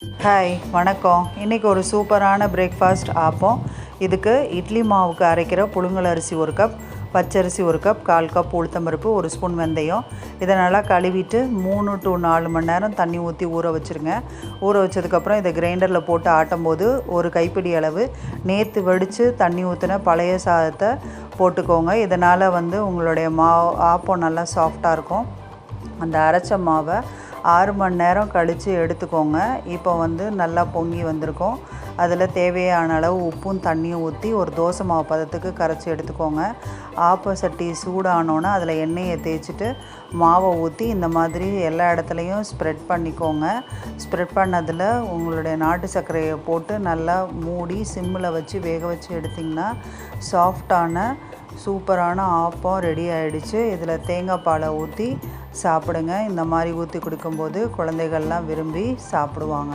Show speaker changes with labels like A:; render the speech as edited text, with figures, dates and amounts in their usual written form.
A: Hi வணக்கம். இன்றைக்கி ஒரு சூப்பரான பிரேக்ஃபாஸ்ட் ஆப்பம். இதுக்கு இட்லி மாவுக்கு அரைக்கிற புழுங்கல் அரிசி 1 கப், பச்சரிசி 1 கப், 1/4 கப் உளுத்தம்பருப்பு, 1 ஸ்பூன் வெந்தயம். இதை நல்லா கழுவிட்டு 3 to 4 மணி நேரம் தண்ணி ஊற்றி ஊற வச்சுருங்க. ஊற வச்சதுக்கப்புறம் இதை கிரைண்டரில் போட்டு ஆட்டும் போது ஒரு கைப்பிடி அளவு நேற்று வடித்து தண்ணி ஊற்றின பழைய சாதத்தை போட்டுக்கோங்க. இதனால் உங்களுடைய ஆப்பம் நல்லா சாஃப்டாக இருக்கும். அந்த அரைச்ச மாவை 6 மணி நேரம் கழித்து எடுத்துக்கோங்க. இப்போ நல்லா பொங்கி வந்திருக்கும். அதில் தேவையான அளவு உப்பும் தண்ணியும் ஊற்றி ஒரு தோசை மாவு பதத்துக்கு கரைச்சி எடுத்துக்கோங்க. ஆப்ப சட்டி சூடானோன்னே அதில் எண்ணெயை தேய்ச்சிட்டு மாவை ஊற்றி இந்த மாதிரி எல்லா இடத்துலையும் ஸ்ப்ரெட் பண்ணிக்கோங்க. ஸ்ப்ரெட் பண்ணதில் உங்களுடைய நாட்டு சர்க்கரையை போட்டு நல்லா மூடி சிம்மில் வச்சு வேக வச்சு எடுத்திங்கன்னா சாஃப்டான சூப்பரான ஆப்பம் ரெடி ஆகிடுச்சு. இதில் தேங்காய் பாலை ஊற்றி சாப்பிடுங்க. இந்த மாதிரி ஊற்றி குடிக்கும்போது குழந்தைகள்லாம் விரும்பி சாப்பிடுவாங்க.